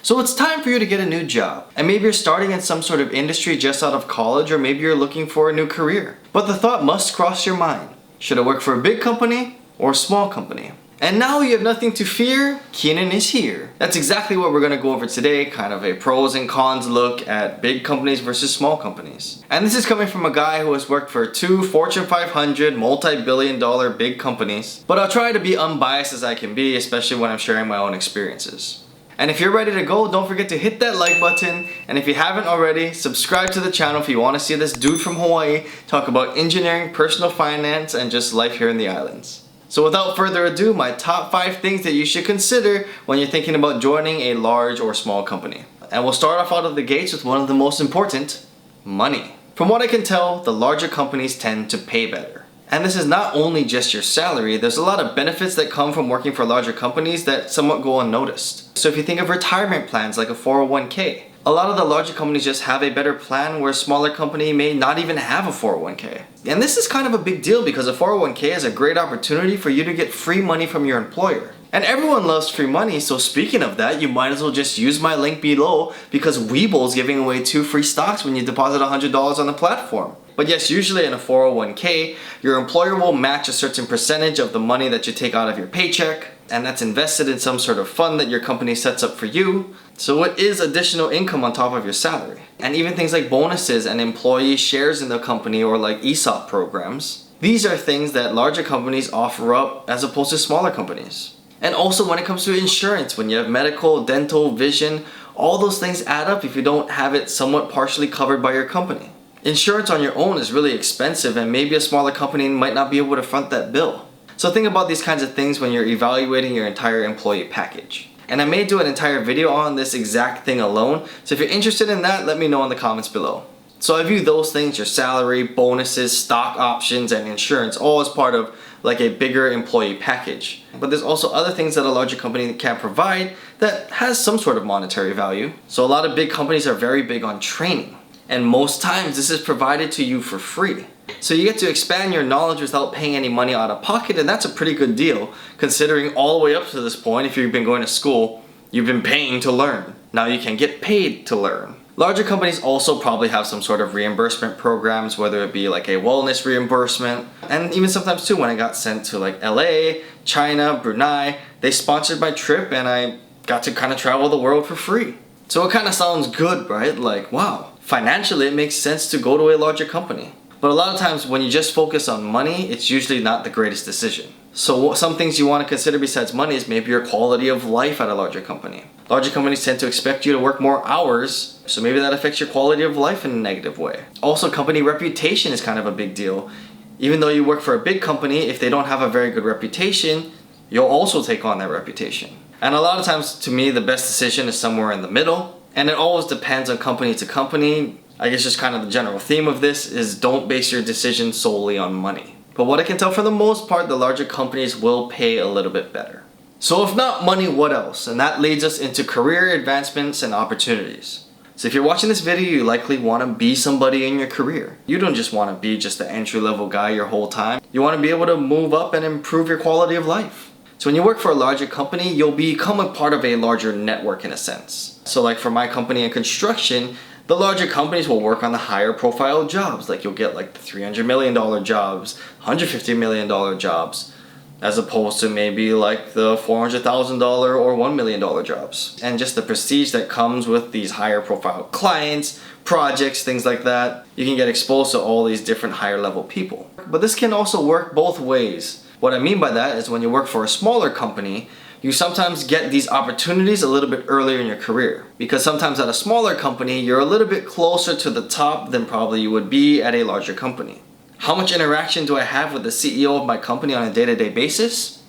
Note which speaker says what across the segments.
Speaker 1: So it's time for you to get a new job. And maybe you're starting in some sort of industry just out of college, or maybe you're looking for a new career. But the thought must cross your mind. Should I work for a big company or a small company? And now you have nothing to fear, Keenan is here. That's exactly what we're going to go over today, kind of a pros and cons look at big companies versus small companies. And this is coming from a guy who has worked for 2 Fortune 500 multi-billion-dollar big companies. But I'll try to be unbiased as I can be, especially when I'm sharing my own experiences. And if you're ready to go, don't forget to hit that like button. And if you haven't already, subscribe to the channel if you want to see this dude from Hawaii talk about engineering, personal finance, and just life here in the islands. So without further ado, my top 5 things that you should consider when you're thinking about joining a large or small company. And we'll start off out of the gates with one of the most important, money. From what I can tell, the larger companies tend to pay better. And this is not only just your salary, there's a lot of benefits that come from working for larger companies that somewhat go unnoticed. So if you think of retirement plans like a 401k, a lot of the larger companies just have a better plan where a smaller company may not even have a 401k. And this is kind of a big deal because a 401k is a great opportunity for you to get free money from your employer. And everyone loves free money, so speaking of that, you might as well just use my link below because Weeble's giving away 2 free stocks when you deposit $100 on the platform. But yes, usually in a 401k, your employer will match a certain percentage of the money that you take out of your paycheck, and that's invested in some sort of fund that your company sets up for you. So it is additional income on top of your salary. And even things like bonuses and employee shares in the company or like ESOP programs. These are things that larger companies offer up as opposed to smaller companies. And also when it comes to insurance, when you have medical, dental, vision, all those things add up if you don't have it somewhat partially covered by your company. Insurance on your own is really expensive and maybe a smaller company might not be able to front that bill. So think about these kinds of things when you're evaluating your entire employee package. And I may do an entire video on this exact thing alone, so if you're interested in that, let me know in the comments below. So I view those things, your salary, bonuses, stock options, and insurance, all as part of like a bigger employee package. But there's also other things that a larger company can provide that has some sort of monetary value. So a lot of big companies are very big on training. And most times this is provided to you for free. So you get to expand your knowledge without paying any money out of pocket, and that's a pretty good deal considering all the way up to this point, if you've been going to school, you've been paying to learn. Now you can get paid to learn. Larger companies also probably have some sort of reimbursement programs, whether it be like a wellness reimbursement. And even sometimes too, when I got sent to like LA, China, Brunei, they sponsored my trip and I got to kind of travel the world for free. So it kind of sounds good, right? Like, wow. Financially, it makes sense to go to a larger company. But a lot of times when you just focus on money, it's usually not the greatest decision. So some things you want to consider besides money is maybe your quality of life at a larger company. Larger companies tend to expect you to work more hours, so maybe that affects your quality of life in a negative way. Also, company reputation is kind of a big deal. Even though you work for a big company, if they don't have a very good reputation, you'll also take on that reputation. And a lot of times, to me, the best decision is somewhere in the middle. And it always depends on company to company. I guess just kind of the general theme of this is don't base your decision solely on money. But what I can tell for the most part, the larger companies will pay a little bit better. So if not money, what else? And that leads us into career advancements and opportunities. So if you're watching this video, you likely want to be somebody in your career. You don't just want to be just the entry-level guy your whole time. You want to be able to move up and improve your quality of life. So when you work for a larger company, you'll become a part of a larger network in a sense. So like for my company in construction, the larger companies will work on the higher profile jobs. Like you'll get like the $300 million jobs, $150 million jobs, as opposed to maybe like the $400,000 or $1 million jobs. And just the prestige that comes with these higher profile clients, projects, things like that. You can get exposed to all these different higher level people. But this can also work both ways. What I mean by that is when you work for a smaller company, you sometimes get these opportunities a little bit earlier in your career. Because sometimes at a smaller company, you're a little bit closer to the top than probably you would be at a larger company. How much interaction do I have with the CEO of my company on a day-to-day basis?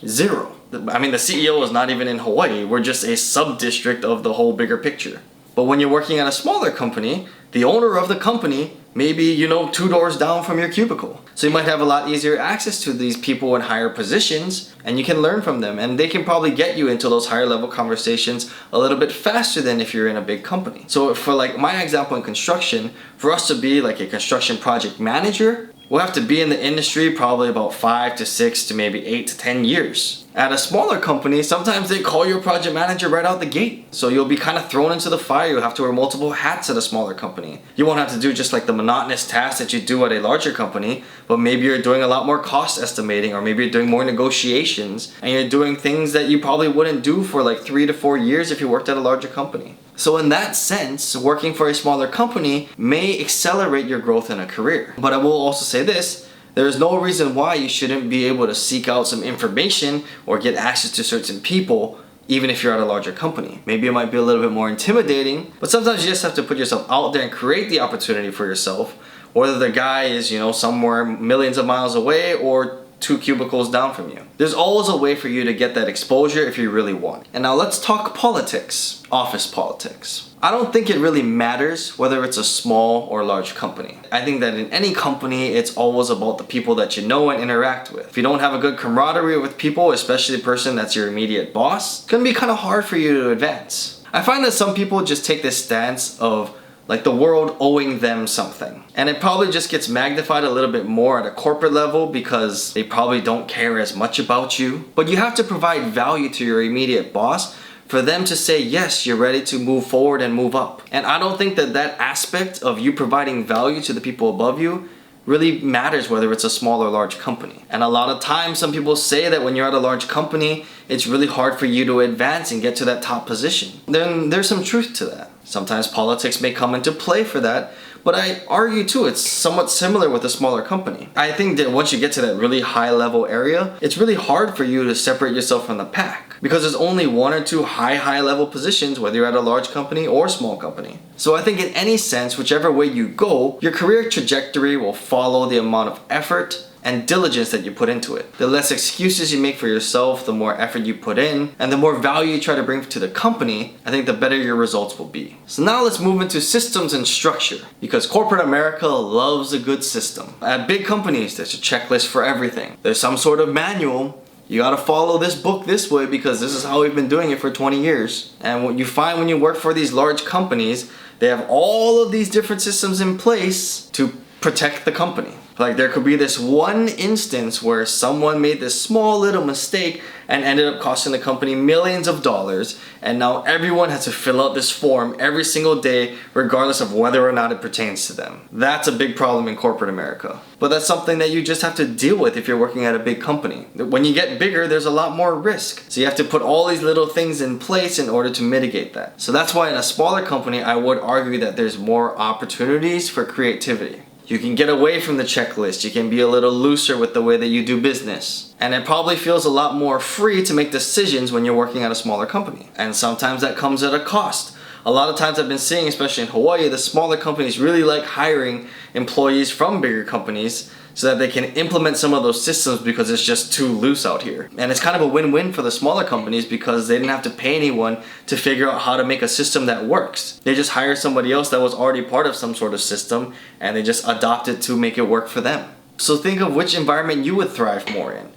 Speaker 1: 0. I mean, the CEO is not even in Hawaii. We're just a sub-district of the whole bigger picture. But when you're working at a smaller company, the owner of the company may be, 2 doors down from your cubicle. So you might have a lot easier access to these people in higher positions, and you can learn from them, and they can probably get you into those higher level conversations a little bit faster than if you're in a big company. So for like my example in construction, for us to be like a construction project manager, we'll have to be in the industry probably about 5 to 6 to maybe 8 to 10 years. At a smaller company, sometimes they call you a project manager right out the gate. So you'll be kind of thrown into the fire. You'll have to wear multiple hats at a smaller company. You won't have to do just like the monotonous tasks that you do at a larger company, but maybe you're doing a lot more cost estimating, or maybe you're doing more negotiations, and you're doing things that you probably wouldn't do for like 3 to 4 years if you worked at a larger company. So in that sense, working for a smaller company may accelerate your growth in a career. But I will also say this, there is no reason why you shouldn't be able to seek out some information or get access to certain people even if you're at a larger company. Maybe it might be a little bit more intimidating, but sometimes you just have to put yourself out there and create the opportunity for yourself, whether the guy is, somewhere millions of miles away or 2 cubicles down from you. There's always a way for you to get that exposure if you really want. And now let's talk politics, office politics. I don't think it really matters whether it's a small or large company. I think that in any company, it's always about the people that you know and interact with. If you don't have a good camaraderie with people, especially the person that's your immediate boss, it's gonna be kind of hard for you to advance. I find that some people just take this stance of like the world owing them something. And it probably just gets magnified a little bit more at a corporate level because they probably don't care as much about you. But you have to provide value to your immediate boss for them to say, yes, you're ready to move forward and move up. And I don't think that that aspect of you providing value to the people above you really matters whether it's a small or large company. And a lot of times some people say that when you're at a large company, it's really hard for you to advance and get to that top position. Then there's some truth to that. Sometimes politics may come into play for that, but I argue too, it's somewhat similar with a smaller company. I think that once you get to that really high level area, it's really hard for you to separate yourself from the pack because there's only 1 or 2 high level positions, whether you're at a large company or small company. So I think in any sense, whichever way you go, your career trajectory will follow the amount of effort and diligence that you put into it. The less excuses you make for yourself, the more effort you put in, and the more value you try to bring to the company, I think the better your results will be. So now let's move into systems and structure, because corporate America loves a good system. At big companies, there's a checklist for everything. There's some sort of manual. You gotta follow this book this way because this is how we've been doing it for 20 years. And what you find when you work for these large companies, they have all of these different systems in place to protect the company. Like there could be this one instance where someone made this small little mistake and ended up costing the company millions of dollars, and now everyone has to fill out this form every single day regardless of whether or not it pertains to them. That's a big problem in corporate America. But that's something that you just have to deal with if you're working at a big company. When you get bigger, there's a lot more risk. So you have to put all these little things in place in order to mitigate that. So that's why in a smaller company, I would argue that there's more opportunities for creativity. You can get away from the checklist. You can be a little looser with the way that you do business. And it probably feels a lot more free to make decisions when you're working at a smaller company. And sometimes that comes at a cost. A lot of times I've been seeing, especially in Hawaii, the smaller companies really like hiring employees from bigger companies so that they can implement some of those systems because it's just too loose out here. And it's kind of a win-win for the smaller companies because they didn't have to pay anyone to figure out how to make a system that works. They just hire somebody else that was already part of some sort of system and they just adopt it to make it work for them. So think of which environment you would thrive more in.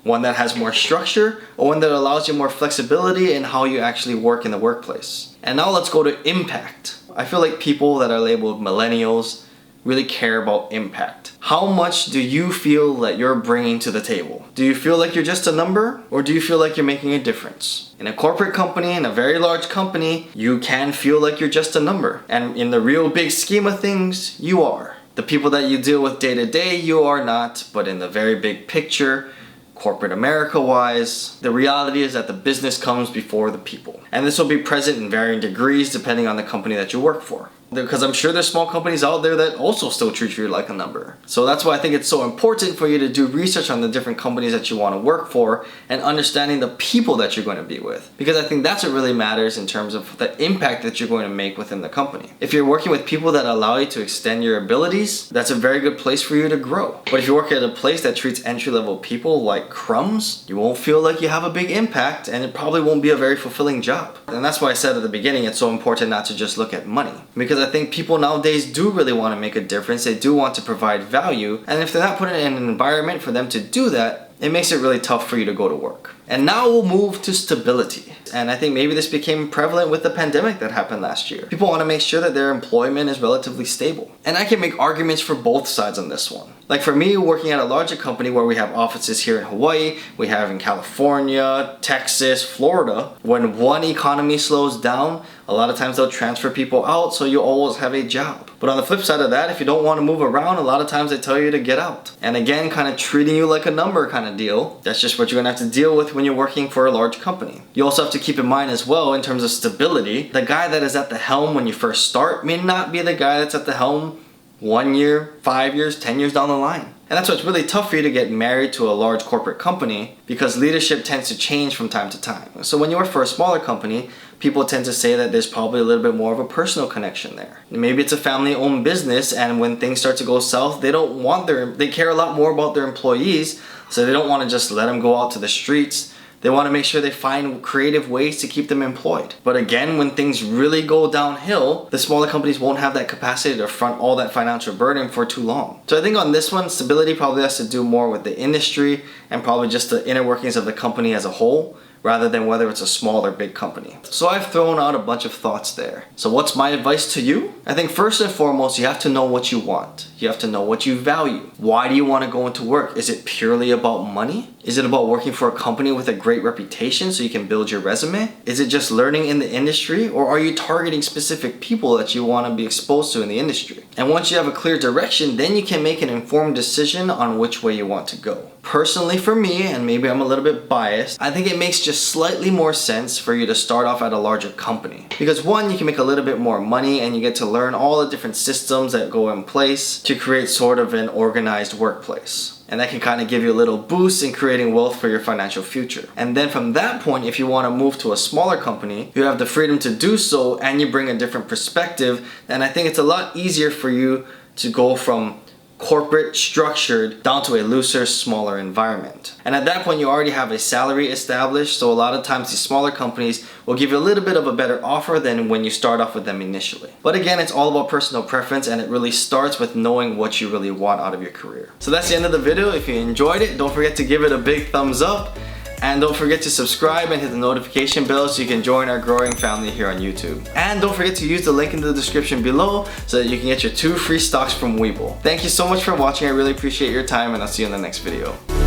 Speaker 1: One that has more structure or one that allows you more flexibility in how you actually work in the workplace. And now let's go to impact. I feel like people that are labeled millennials really care about impact. How much do you feel that you're bringing to the table? Do you feel like you're just a number, or do you feel like you're making a difference? In a corporate company, in a very large company, you can feel like you're just a number. And in the real big scheme of things, you are. The people that you deal with day to day, you are not, but in the very big picture, corporate America wise, the reality is that the business comes before the people. And this will be present in varying degrees depending on the company that you work for. Because I'm sure there's small companies out there that also still treat you like a number. So that's why I think it's so important for you to do research on the different companies that you want to work for and understanding the people that you're going to be with. Because I think that's what really matters in terms of the impact that you're going to make within the company. If you're working with people that allow you to extend your abilities, that's a very good place for you to grow. But if you work at a place that treats entry-level people like crumbs, you won't feel like you have a big impact and it probably won't be a very fulfilling job. And that's why I said at the beginning it's so important not to just look at money. Because I think people nowadays do really want to make a difference. They do want to provide value. And if they're not put in an environment for them to do that, it makes it really tough for you to go to work. And now we'll move to stability. And I think maybe this became prevalent with the pandemic that happened last year. People want to make sure that their employment is relatively stable. And I can make arguments for both sides on this one. Like for me, working at a larger company where we have offices here in Hawaii, we have in California, Texas, Florida, when one economy slows down, a lot of times they'll transfer people out, so you always have a job. But on the flip side of that, if you don't want to move around, a lot of times they tell you to get out. And again, kind of treating you like a number kind of deal. That's just what you're gonna have to deal with when you're working for a large company. You also have to keep in mind as well, in terms of stability, the guy that is at the helm when you first start may not be the guy that's at the helm 1 year, 5 years, 10 years down the line. And that's why it's really tough for you to get married to a large corporate company, because leadership tends to change from time to time. So when you work for a smaller company, people tend to say that there's probably a little bit more of a personal connection there. Maybe it's a family-owned business, and when things start to go south, they care a lot more about their employees, so they don't want to just let them go out to the streets. They want to make sure they find creative ways to keep them employed. But again, when things really go downhill, the smaller companies won't have that capacity to front all that financial burden for too long. So I think on this one, stability probably has to do more with the industry and probably just the inner workings of the company as a whole, rather than whether it's a small or big company. So I've thrown out a bunch of thoughts there. So what's my advice to you? I think first and foremost, you have to know what you want. You have to know what you value. Why do you want to go into work? Is it purely about money? Is it about working for a company with a great reputation so you can build your resume? Is it just learning in the industry, or are you targeting specific people that you want to be exposed to in the industry? And once you have a clear direction, then you can make an informed decision on which way you want to go. Personally for me, and maybe I'm a little bit biased, I think it makes just slightly more sense for you to start off at a larger company. Because one, you can make a little bit more money and you get to learn all the different systems that go in place to create sort of an organized workplace. And that can kind of give you a little boost in creating wealth for your financial future. And then from that point, if you want to move to a smaller company, you have the freedom to do so and you bring a different perspective. And I think it's a lot easier for you to go from corporate structured down to a looser, smaller environment. And at that point, you already have a salary established, so a lot of times these smaller companies will give you a little bit of a better offer than when you start off with them initially. But again, it's all about personal preference, and it really starts with knowing what you really want out of your career. So that's the end of the video. If you enjoyed it, don't forget to give it a big thumbs up. And don't forget to subscribe and hit the notification bell so you can join our growing family here on YouTube. And don't forget to use the link in the description below so that you can get your 2 free stocks from Webull. Thank you so much for watching. I really appreciate your time, and I'll see you in the next video.